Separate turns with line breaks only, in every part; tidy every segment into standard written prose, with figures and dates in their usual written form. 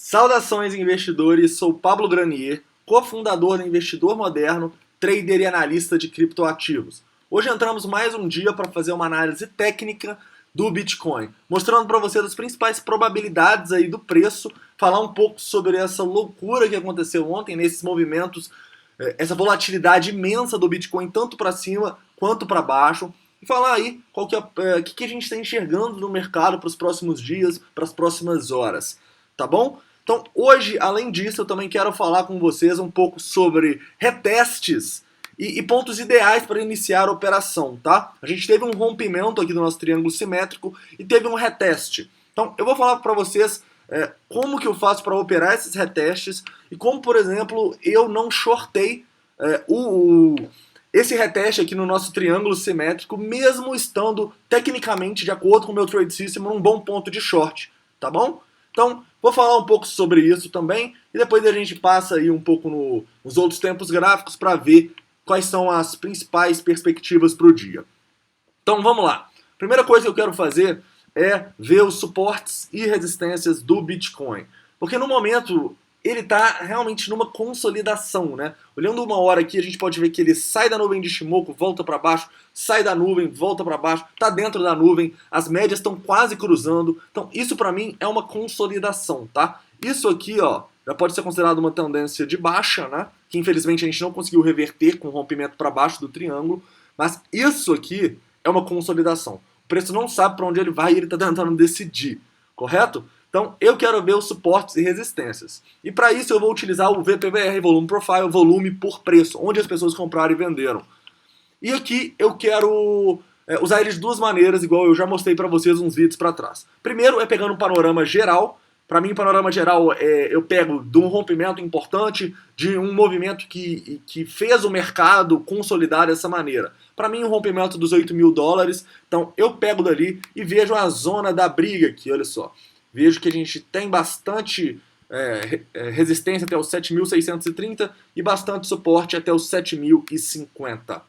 Saudações, investidores! Sou Pablo Granier, cofundador da Investidor Moderno, trader e analista de criptoativos. Hoje entramos mais um dia para fazer uma análise técnica do Bitcoin, mostrando para vocês as principais probabilidades aí do preço, falar um pouco sobre essa loucura que aconteceu ontem, nesses movimentos, essa volatilidade imensa do Bitcoin, tanto para cima quanto para baixo, e falar aí qual que a gente está enxergando no mercado para os próximos dias, para as próximas horas, tá bom? Então, hoje, além disso, eu também quero falar com vocês um pouco sobre retestes e pontos ideais para iniciar a operação, tá? A gente teve um rompimento aqui do nosso triângulo simétrico e teve um reteste. Então, eu vou falar para vocês como que eu faço para operar esses retestes e como, por exemplo, eu não shortei esse reteste aqui no nosso triângulo simétrico, mesmo estando tecnicamente, de acordo com o meu trade system, num bom ponto de short, tá bom? Então, vou falar um pouco sobre isso também, e depois a gente passa aí um pouco nos outros tempos gráficos para ver quais são as principais perspectivas para o dia. Então, vamos lá. Primeira coisa que eu quero fazer é ver os suportes e resistências do Bitcoin. Porque no momento ele está realmente numa consolidação, né? Olhando uma hora aqui, a gente pode ver que ele sai da nuvem de Shimoku, volta para baixo, sai da nuvem, volta para baixo, está dentro da nuvem, as médias estão quase cruzando. Então isso para mim é uma consolidação, tá? Isso aqui, ó, já pode ser considerado uma tendência de baixa, né? Que infelizmente a gente não conseguiu reverter com o rompimento para baixo do triângulo, mas isso aqui é uma consolidação. O preço não sabe para onde ele vai e ele está tentando decidir, correto? Então, eu quero ver os suportes e resistências. E para isso eu vou utilizar o VPVR, Volume Profile, volume por preço, onde as pessoas compraram e venderam. E aqui eu quero usar ele de duas maneiras, igual eu já mostrei para vocês uns vídeos para trás. Primeiro é pegando um panorama geral. Para mim, panorama geral, eu pego de um rompimento importante, de um movimento que fez o mercado consolidar dessa maneira. Para mim, um rompimento dos 8 mil dólares. Então, eu pego dali e vejo a zona da briga aqui, olha só. Vejo que a gente tem bastante resistência até os 7.630 e bastante suporte até os 7.050.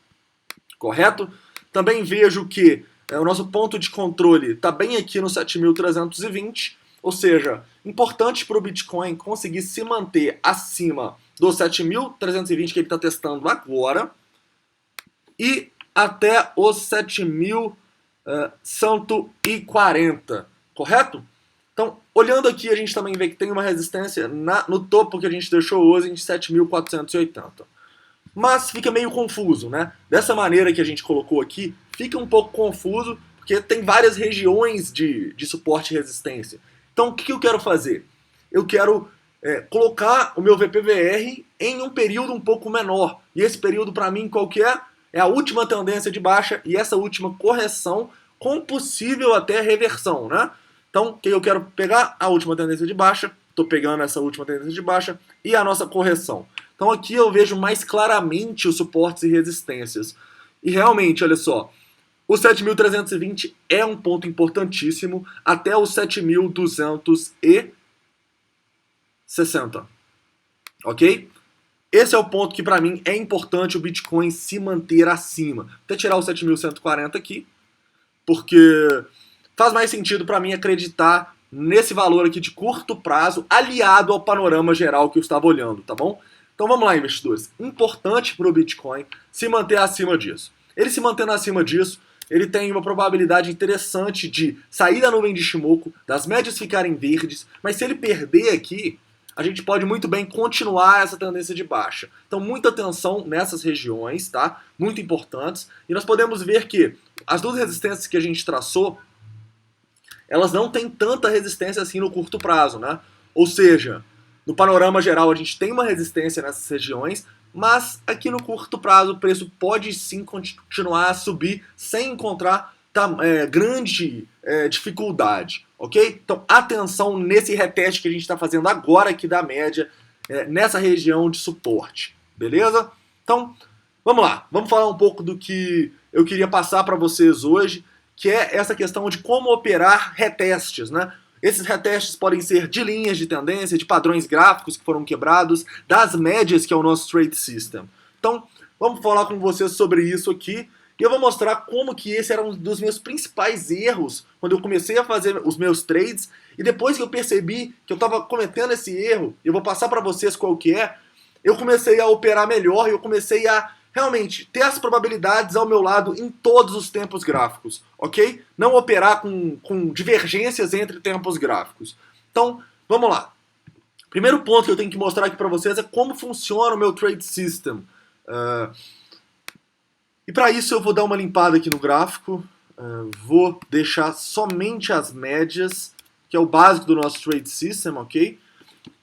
Correto? Também vejo que o nosso ponto de controle está bem aqui no 7.320, ou seja, importante para o Bitcoin conseguir se manter acima dos 7.320 que ele está testando agora e até os 7.140, correto? Então, olhando aqui, a gente também vê que tem uma resistência no topo que a gente deixou hoje em 7.480. Mas fica meio confuso, né? Dessa maneira que a gente colocou aqui, fica um pouco confuso, porque tem várias regiões de suporte e resistência. Então, o que eu quero fazer? Eu quero colocar o meu VPVR em um período um pouco menor. E esse período, para mim, qual que é? É a última tendência de baixa e essa última correção com possível até reversão, né? Então, que eu quero pegar a última tendência de baixa, estou pegando essa última tendência de baixa e a nossa correção. Então aqui eu vejo mais claramente os suportes e resistências. E realmente, olha só, o 7.320 é um ponto importantíssimo até os 7.260. Ok? Esse é o ponto que para mim é importante o Bitcoin se manter acima. Até tirar o 7.140 aqui, porque faz mais sentido para mim acreditar nesse valor aqui de curto prazo, aliado ao panorama geral que eu estava olhando, tá bom? Então vamos lá, investidores. Importante para o Bitcoin se manter acima disso. Ele se mantendo acima disso, ele tem uma probabilidade interessante de sair da nuvem de Shimoku, das médias ficarem verdes, mas se ele perder aqui, a gente pode muito bem continuar essa tendência de baixa. Então muita atenção nessas regiões, tá? Muito importantes. E nós podemos ver que as duas resistências que a gente traçou, elas não têm tanta resistência assim no curto prazo, né? Ou seja, no panorama geral a gente tem uma resistência nessas regiões, mas aqui no curto prazo o preço pode sim continuar a subir sem encontrar grande dificuldade, ok? Então atenção nesse reteste que a gente está fazendo agora aqui da média, nessa região de suporte, beleza? Então vamos lá, vamos falar um pouco do que eu queria passar para vocês hoje, que é essa questão de como operar retestes, né? Esses retestes podem ser de linhas de tendência, de padrões gráficos que foram quebrados, das médias, que é o nosso trade system. Então, vamos falar com vocês sobre isso aqui E eu vou mostrar como que esse era um dos meus principais erros quando eu comecei a fazer os meus trades. E depois que eu percebi que eu estava cometendo esse erro, eu vou passar para vocês qual que é, eu comecei a operar melhor e eu comecei a realmente ter as probabilidades ao meu lado em todos os tempos gráficos, ok? Não operar com divergências entre tempos gráficos. Então, vamos lá. Primeiro ponto que eu tenho que mostrar aqui para vocês é como funciona o meu trade system. E para isso eu vou dar uma limpada aqui no gráfico, vou deixar somente as médias, que é o básico do nosso trade system, ok?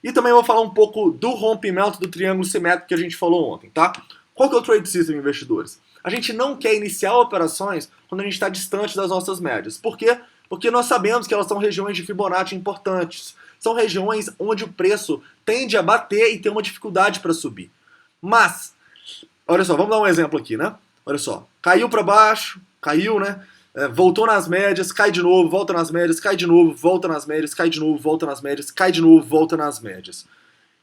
E também vou falar um pouco do rompimento do triângulo simétrico que a gente falou ontem, tá? Qual que é o trade system, investidores? A gente não quer iniciar operações quando a gente está distante das nossas médias. Por quê? Porque nós sabemos que elas são regiões de Fibonacci importantes. São regiões onde o preço tende a bater e tem uma dificuldade para subir. Mas, olha só, vamos dar um exemplo aqui, né? Olha só, caiu para baixo, caiu, né? Voltou nas médias, cai de novo, volta nas médias, cai de novo, volta nas médias, cai de novo, volta nas médias, cai de novo, volta nas médias.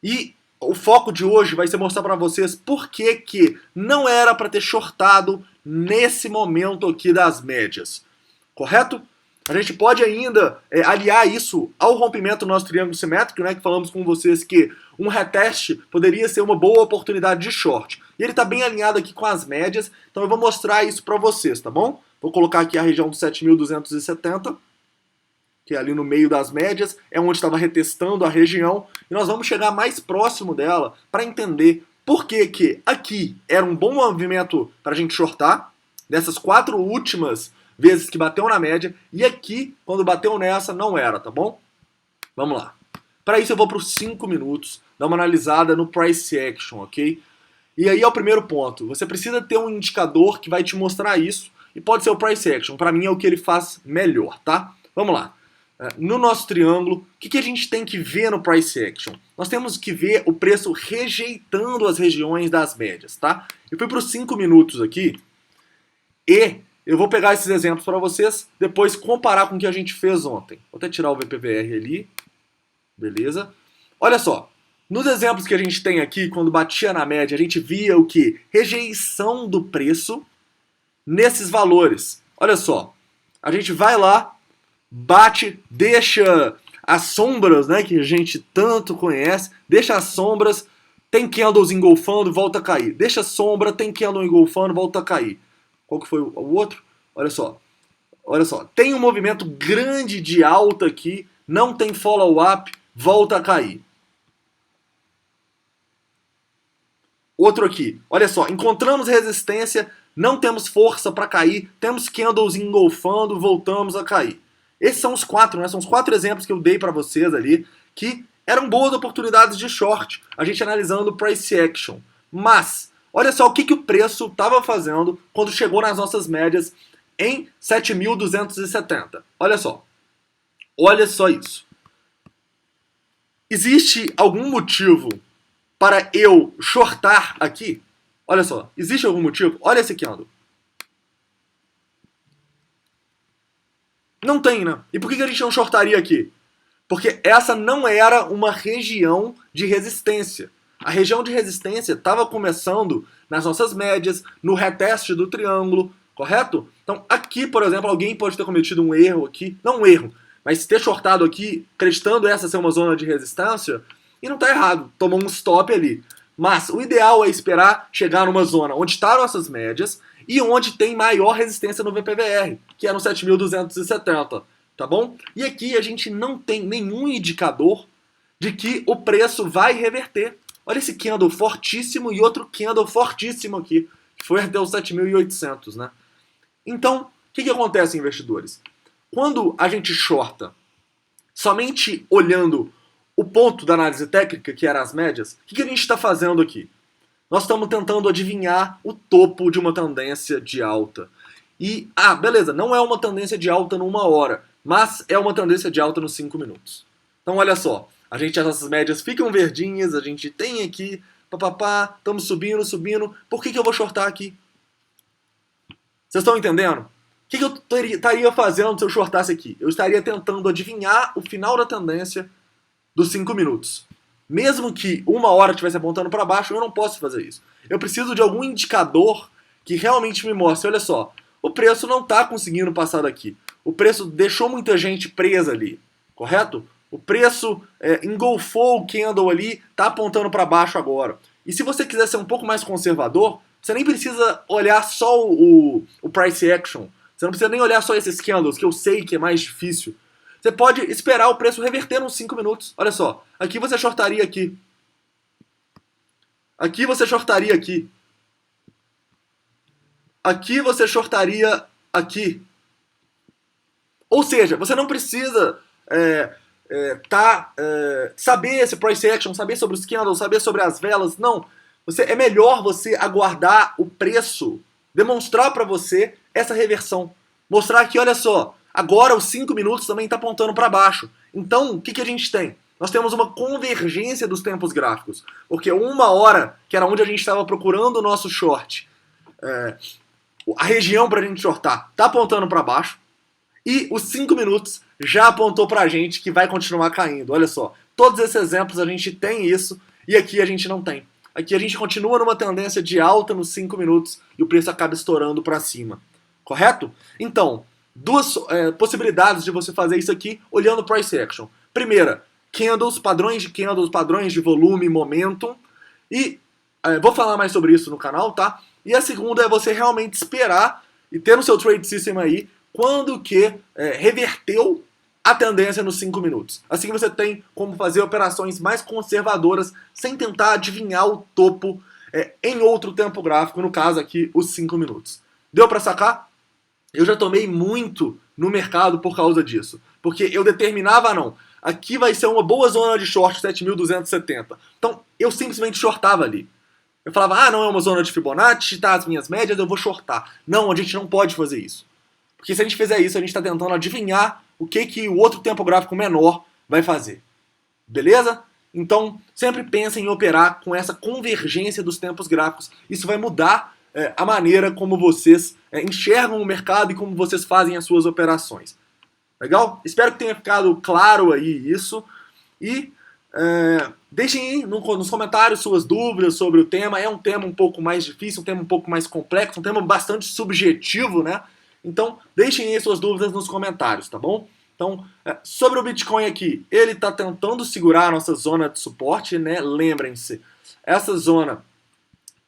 E o foco de hoje vai ser mostrar para vocês por que não era para ter shortado nesse momento aqui das médias. Correto? A gente pode ainda aliar isso ao rompimento do nosso triângulo simétrico, né, que falamos com vocês que um reteste poderia ser uma boa oportunidade de short. E ele está bem alinhado aqui com as médias, então eu vou mostrar isso para vocês, tá bom? Vou colocar aqui a região dos 7.270, que é ali no meio das médias, é onde estava retestando a região, e nós vamos chegar mais próximo dela para entender por que aqui era um bom movimento para a gente shortar, dessas 4 últimas vezes que bateu na média, e aqui, quando bateu nessa, não era, tá bom? Vamos lá. Para isso eu vou para os 5 minutos, dar uma analisada no Price Action, ok? E aí é o primeiro ponto. Você precisa ter um indicador que vai te mostrar isso, e pode ser o Price Action. Para mim é o que ele faz melhor, tá? Vamos lá. No nosso triângulo, o que a gente tem que ver no Price Action? Nós temos que ver o preço rejeitando as regiões das médias, tá? Eu fui para os 5 minutos aqui, e eu vou pegar esses exemplos para vocês, depois comparar com o que a gente fez ontem. Vou até tirar o VPVR ali. Beleza? Olha só. Nos exemplos que a gente tem aqui, quando batia na média, a gente via o que? Rejeição do preço nesses valores. Olha só. A gente vai lá, bate, deixa as sombras, né, que a gente tanto conhece, deixa as sombras, tem candles engolfando, volta a cair. Deixa a sombra, tem candle engolfando, volta a cair. Qual que foi o outro? Olha só. Olha só. Tem um movimento grande de alta aqui. Não tem follow-up. Volta a cair. Outro aqui. Olha só. Encontramos resistência. Não temos força para cair. Temos candles engolfando. Voltamos a cair. Esses são os 4, né? São os 4 exemplos que eu dei para vocês ali. Que eram boas oportunidades de short. A gente analisando o price action. Mas olha só o que o preço estava fazendo quando chegou nas nossas médias em 7.270. Olha só. Olha só isso. Existe algum motivo para eu shortar aqui? Olha só. Existe algum motivo? Olha esse candle. Não tem, né? E por que a gente não shortaria aqui? Porque essa não era uma região de resistência. A região de resistência estava começando nas nossas médias, no reteste do triângulo, correto? Então aqui, por exemplo, alguém pode ter cometido um erro aqui, não um erro, mas ter shortado aqui, acreditando essa ser uma zona de resistência, e não está errado, tomou um stop ali. Mas o ideal é esperar chegar numa zona onde estão nossas médias e onde tem maior resistência no VPVR, que é no 7.270, tá bom? E aqui a gente não tem nenhum indicador de que o preço vai reverter. Olha esse candle fortíssimo e outro candle fortíssimo aqui, que foi até os 7.800, né? Então, o que acontece, investidores? Quando a gente shorta somente olhando o ponto da análise técnica, que era as médias, o que a gente está fazendo aqui? Nós estamos tentando adivinhar o topo de uma tendência de alta. E, beleza, não é uma tendência de alta numa hora, mas é uma tendência de alta nos 5 minutos. Então, olha só. As nossas médias ficam verdinhas, a gente tem aqui, papapá, estamos subindo, subindo. Por que eu vou shortar aqui? Vocês estão entendendo? O que eu estaria fazendo se eu shortasse aqui? Eu estaria tentando adivinhar o final da tendência dos 5 minutos. Mesmo que uma hora estivesse apontando para baixo, eu não posso fazer isso. Eu preciso de algum indicador que realmente me mostre, olha só, o preço não está conseguindo passar daqui. O preço deixou muita gente presa ali, correto? O preço engolfou o candle ali, está apontando para baixo agora. E se você quiser ser um pouco mais conservador, você nem precisa olhar só o price action. Você não precisa nem olhar só esses candles, que eu sei que é mais difícil. Você pode esperar o preço reverter nos 5 minutos. Olha só, aqui você shortaria aqui. Aqui você shortaria aqui. Aqui você shortaria aqui. Ou seja, você não precisa saber esse price action, saber sobre os candles, saber sobre as velas. Não. É melhor você aguardar o preço, demonstrar para você essa reversão. Mostrar que, olha só, agora os 5 minutos também está apontando para baixo. Então, o que a gente tem? Nós temos uma convergência dos tempos gráficos. Porque 1 hora, que era onde a gente estava procurando o nosso short, a região para a gente shortar, está apontando para baixo. E os 5 minutos já apontou para a gente que vai continuar caindo. Olha só, todos esses exemplos a gente tem isso e aqui a gente não tem. Aqui a gente continua numa tendência de alta nos 5 minutos e o preço acaba estourando para cima. Correto? Então, duas possibilidades de você fazer isso aqui olhando o price action. Primeira, candles, padrões de volume, momentum. E vou falar mais sobre isso no canal, tá? E a segunda é você realmente esperar e ter no seu trade system aí quando que reverteu a tendência nos 5 minutos. Assim você tem como fazer operações mais conservadoras sem tentar adivinhar o topo em outro tempo gráfico, no caso aqui os 5 minutos. Deu para sacar? Eu já tomei muito no mercado por causa disso. Porque eu determinava, não, aqui vai ser uma boa zona de short 7.270. Então eu simplesmente shortava ali. Eu falava, não é uma zona de Fibonacci, tá as minhas médias, eu vou shortar. Não, a gente não pode fazer isso. Porque se a gente fizer isso, a gente está tentando adivinhar o que o outro tempo gráfico menor vai fazer. Beleza? Então, sempre pensem em operar com essa convergência dos tempos gráficos. Isso vai mudar a maneira como vocês enxergam o mercado e como vocês fazem as suas operações. Legal? Espero que tenha ficado claro aí isso. E deixem aí nos comentários suas dúvidas sobre o tema. É um tema um pouco mais difícil, um tema um pouco mais complexo, um tema bastante subjetivo, né? Então, deixem aí suas dúvidas nos comentários, tá bom? Então, sobre o Bitcoin aqui, ele está tentando segurar a nossa zona de suporte, né? Lembrem-se, essa zona,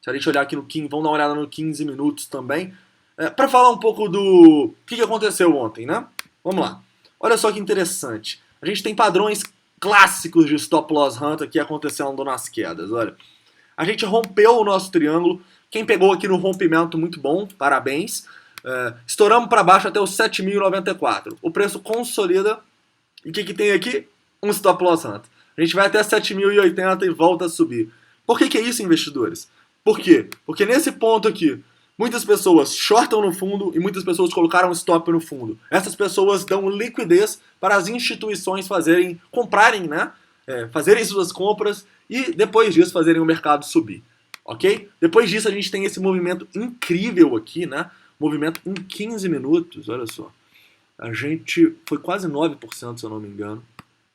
se a gente olhar aqui no 15, vamos dar uma olhada no 15 minutos também, para falar um pouco do que aconteceu ontem, né? Vamos lá. Olha só que interessante. A gente tem padrões clássicos de stop loss hunt aqui acontecendo nas quedas, olha. A gente rompeu o nosso triângulo. Quem pegou aqui no rompimento, muito bom, parabéns. Estouramos para baixo até os 7.094. O preço consolida. E o que tem aqui? Um stop loss hunt. A gente vai até 7.080 e volta a subir. Por que é isso, investidores? Por quê? Porque nesse ponto aqui, muitas pessoas shortam no fundo e muitas pessoas colocaram stop no fundo. Essas pessoas dão liquidez para as instituições comprarem, né? Fazerem suas compras e depois disso fazerem o mercado subir. Ok? Depois disso a gente tem esse movimento incrível aqui, né? Movimento em 15 minutos, olha só. A gente foi quase 9%, se eu não me engano.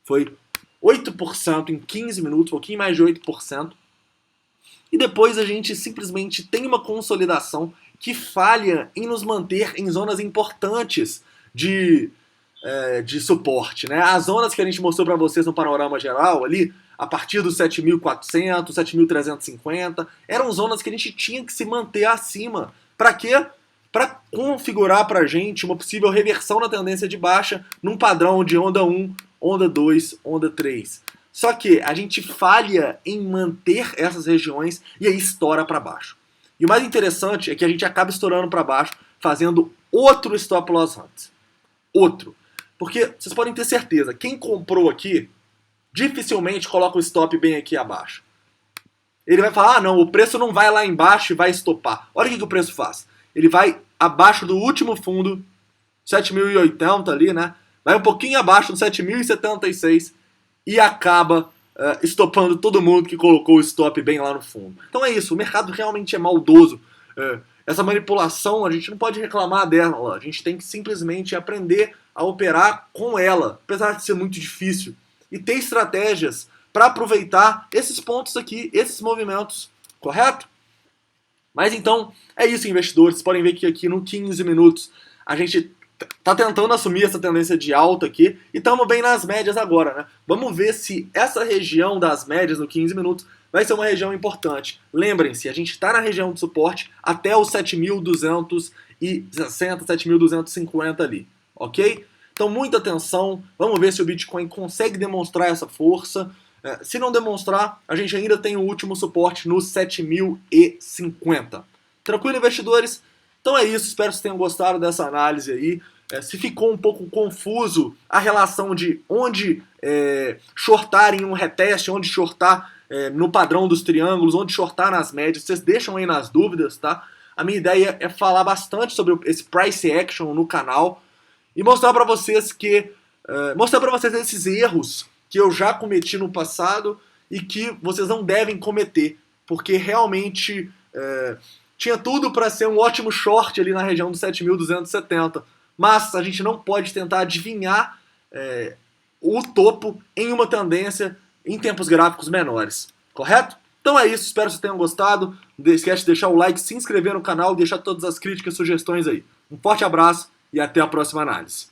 Foi 8% em 15 minutos, um pouquinho mais de 8%. E depois a gente simplesmente tem uma consolidação que falha em nos manter em zonas importantes de suporte, né? As zonas que a gente mostrou para vocês no panorama geral ali, a partir dos 7.400, 7.350, eram zonas que a gente tinha que se manter acima. Para quê? Para configurar para a gente uma possível reversão na tendência de baixa num padrão de onda 1, onda 2, onda 3. Só que a gente falha em manter essas regiões e aí estoura para baixo. E o mais interessante é que a gente acaba estourando para baixo fazendo outro stop loss hunt. Outro. Porque vocês podem ter certeza, quem comprou aqui dificilmente coloca o stop bem aqui abaixo. Ele vai falar, não, o preço não vai lá embaixo e vai estopar. Olha o que o preço faz. Ele vai abaixo do último fundo, 7.080 ali, né? Vai um pouquinho abaixo do 7.076 e acaba estopando todo mundo que colocou o stop bem lá no fundo. Então é isso, o mercado realmente é maldoso. Essa manipulação, a gente não pode reclamar dela, a gente tem que simplesmente aprender a operar com ela, apesar de ser muito difícil. E ter estratégias para aproveitar esses pontos aqui, esses movimentos, correto? Mas então, é isso, investidores. Vocês podem ver que aqui no 15 minutos a gente tá tentando assumir essa tendência de alta aqui e estamos bem nas médias agora, né? Vamos ver se essa região das médias no 15 minutos vai ser uma região importante. Lembrem-se, a gente está na região de suporte até os 7.260, 7.250 ali, ok? Então, muita atenção. Vamos ver se o Bitcoin consegue demonstrar essa força. Se não demonstrar, a gente ainda tem o último suporte nos 7.050. Tranquilo, investidores? Então é isso, espero que vocês tenham gostado dessa análise aí. Se ficou um pouco confuso a relação de onde shortar em um reteste, onde shortar no padrão dos triângulos, onde shortar nas médias, vocês deixam aí nas dúvidas, tá? A minha ideia é falar bastante sobre esse price action no canal e mostrar para vocês esses erros que eu já cometi no passado e que vocês não devem cometer, porque realmente tinha tudo para ser um ótimo short ali na região dos 7.270, mas a gente não pode tentar adivinhar o topo em uma tendência em tempos gráficos menores, correto? Então é isso, espero que vocês tenham gostado. Não esquece de deixar o like, se inscrever no canal e deixar todas as críticas e sugestões aí. Um forte abraço e até a próxima análise.